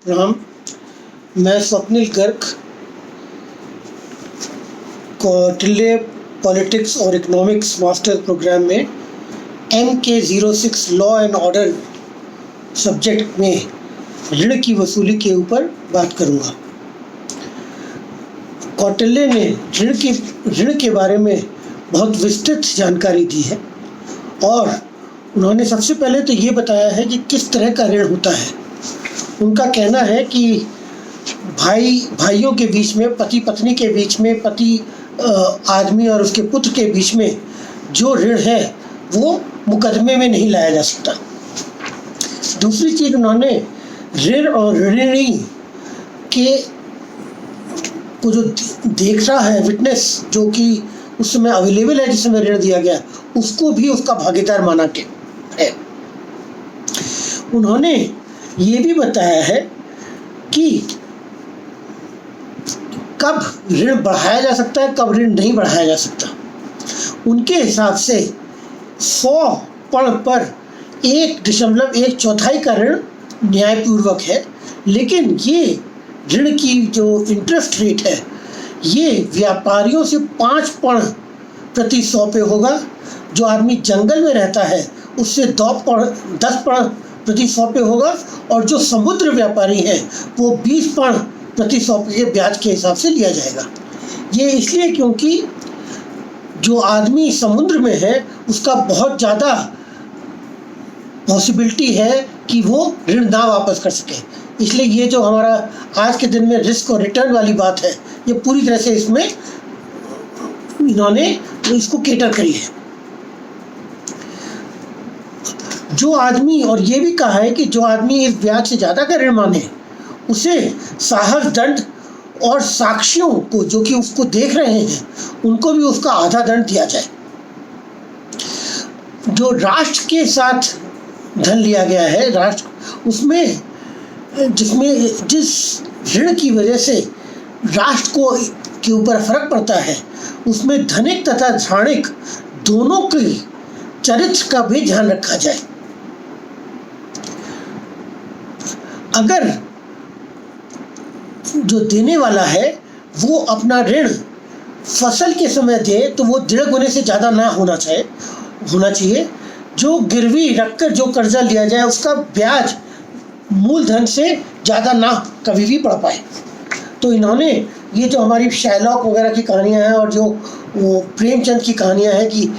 राम। मैं स्वप्निल गर्ग कौटिल्य पॉलिटिक्स और economics master programme में MK06 law and order subject में ऋण की वसूली के ऊपर बात करूंगा। कौटिल्य ने ऋण के बारे में बहुत विस्तृत जानकारी दी है और उन्होंने सबसे पहले तो ये बताया है कि किस तरह का ऋण होता है। उनका कहना है कि भाइयों के बीच में, पति पत्नी के बीच में, आदमी और उसके पुत्र के बीच में जो ऋण है वो मुकदमे में नहीं लाया जा सकता। दूसरी चीज़, उन्होंने ऋण और ऋणी के को जो देख रहा है, विटनेस जो कि उस समय अवेलेबल है, जिस समय ऋण दिया गया, उसको भी उसका भागीदार माना के है। उन्होंने ये भी बताया है कि कब ऋण बढ़ाया जा सकता है, कब ऋण नहीं बढ़ाया जा सकता। उनके हिसाब से 100 पण पर 1.1 का ऋण न्यायपूर्वक है, लेकिन ये ऋण की जो इंटरेस्ट रेट है ये व्यापारियों से 5 पण प्रति 100 पे होगा। जो आदमी जंगल में रहता है उससे 10 पण प्रति 100 पे होगा, और जो समुद्र व्यापारी है वो 20 पण प्रति 100 के ब्याज के हिसाब से लिया जाएगा। ये इसलिए क्योंकि जो आदमी समुद्र में है उसका बहुत ज़्यादा पॉसिबिलिटी है कि वो ऋण ना वापस कर सके, इसलिए ये जो हमारा आज के दिन में रिस्क और रिटर्न वाली बात है, ये पूरी तरह से इसमें इन्होंने इसको केटर करी है। जो आदमी, और ये भी कहा है कि जो आदमी इस ब्याज से ज़्यादा का ऋण माने उसे साहस दंड और साक्षियों को, जो कि उसको देख रहे हैं, उनको भी उसका आधा दंड दिया जाए। जो राष्ट्र के साथ धन लिया गया है, राष्ट्र उसमें जिस ऋण की वजह से राष्ट्र को के ऊपर फर्क पड़ता है, उसमें धनिक तथा धार्मिक दोनों के चरित्र का भी ध्यान रखा जाए। अगर जो देने वाला है वो अपना ऋण फसल के समय दे तो वो 1.5 गुने से ज़्यादा ना होना चाहिए। जो गिरवी रखकर जो कर्जा लिया जाए उसका ब्याज मूलधन से ज़्यादा ना कभी भी बढ़ पाए। तो इन्होंने ये जो हमारी शाइलॉक वगैरह की कहानियाँ हैं और जो वो प्रेमचंद की कहानियाँ हैं कि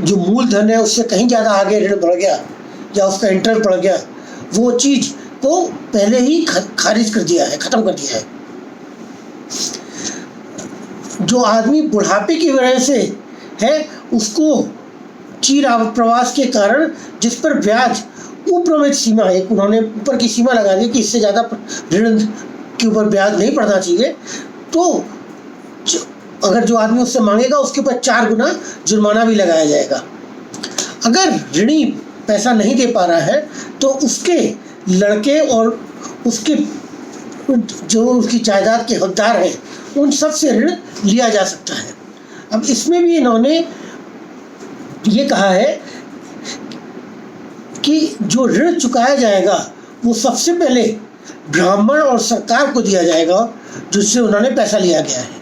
जो मूलधन है उससे कहीं ज़्यादा आगे ऋण बढ़ गया या उसका इंटरेस्ट बढ़ गया, वो चीज़ को पहले ही खारिज कर दिया है, ख़त्म कर दिया है। जो आदमी बुढ़ापे की वजह से है उसको चीर प्रवास के कारण जिस पर ब्याज उपरमित सीमा, एक उन्होंने ऊपर की सीमा लगा दी कि इससे ज़्यादा ऋण के ऊपर ब्याज नहीं पड़ना चाहिए, तो अगर जो आदमी उससे मांगेगा उसके ऊपर 4 गुना जुर्माना भी लगाया जाएगा। अगर ऋणी पैसा नहीं दे पा रहा है तो उसके लड़के और उसके जो उसकी जायदाद के हकदार हैं उन सब से ऋण लिया जा सकता है। अब इसमें भी इन्होंने ये कहा है कि जो ऋण चुकाया जाएगा वो सबसे पहले ब्राह्मण और सरकार को दिया जाएगा जिससे उन्होंने पैसा लिया गया है।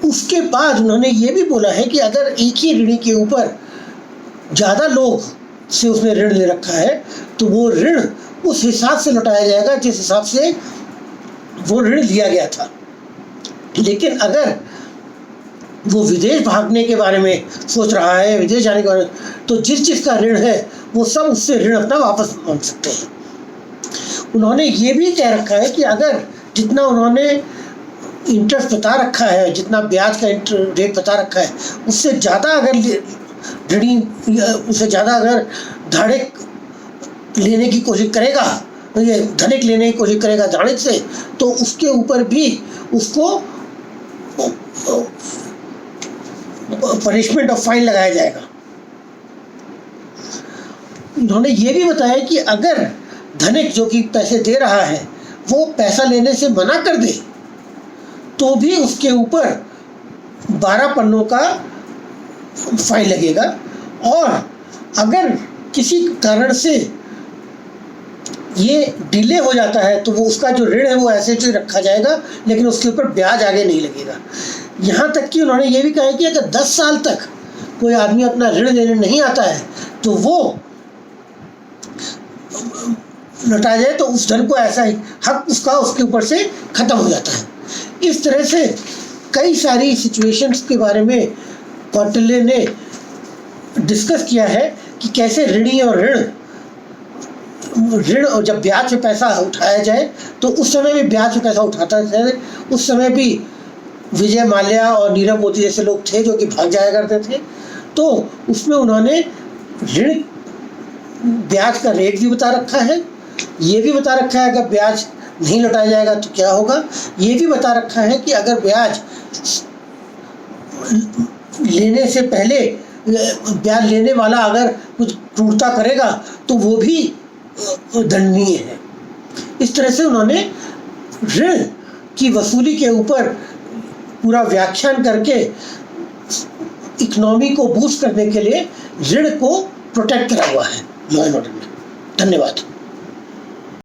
उसके बाद उन्होंने ये भी बोला है कि अगर एक ही ऋणी के ऊपर ज़्यादा लोग से उसने ऋण ले रखा है तो वो ऋण उस हिसाब से लौटाया जाएगा जिस हिसाब से वो ऋण लिया गया था। लेकिन अगर वो विदेश भागने के बारे में सोच रहा है, विदेश जाने के बारे में, तो जिस का ऋण है वो सब उससे ऋण अपना वापस मांग सकते हैं। उन्होंने ये भी कह रखा है कि अगर जितना उन्होंने इंटरेस्ट बता रखा है, जितना ब्याज का रेट बता रखा है, उससे ज़्यादा अगर ऋणी उससे ज़्यादा अगर धाड़िक लेने की कोशिश करेगा, ये धनिक लेने की कोशिश करेगा धाड़िक से, तो उसके ऊपर भी उसको पनिशमेंट ऑफ फाइन लगाया जाएगा। उन्होंने ये भी बताया कि अगर धनिक जो कि पैसे दे रहा है वो पैसा लेने से मना कर दे तो भी उसके ऊपर 12 पन्नों का फाइन लगेगा, और अगर किसी कारण से ये डिले हो जाता है तो वो उसका जो ऋण है वो ऐसे ही रखा जाएगा, लेकिन उसके ऊपर ब्याज आगे नहीं लगेगा। यहाँ तक कि उन्होंने ये भी कहा है कि अगर 10 साल तक कोई आदमी अपना ऋण लेने नहीं आता है तो वो लौटा जाए तो उस धन को ऐसा ही हक उसका उसके ऊपर से ख़त्म हो जाता है। इस तरह से कई सारी सिचुएशंस के बारे में कौटिल्य ने डिस्कस किया है कि कैसे ऋणी और ऋण और जब ब्याज पे पैसा उठाया जाए तो उस समय भी ब्याज पे पैसा उठाता है। उस समय भी विजय माल्या और नीरव मोदी जैसे लोग थे जो कि भाग जाया करते थे, तो उसमें उन्होंने ऋण ब्याज का रेट भी बता रखा है, ये भी बता रखा है अगर ब्याज नहीं लौटाया जाएगा तो क्या होगा, ये भी बता रखा है कि अगर ब्याज लेने से पहले ब्याज लेने वाला अगर कुछ क्रूरता करेगा तो वो भी दंडनीय है। इस तरह से उन्होंने ऋण की वसूली के ऊपर पूरा व्याख्यान करके इकोनॉमी को बूस्ट करने के लिए ऋण को प्रोटेक्ट करा हुआ है लॉ एंड ऑर्डर में। धन्यवाद।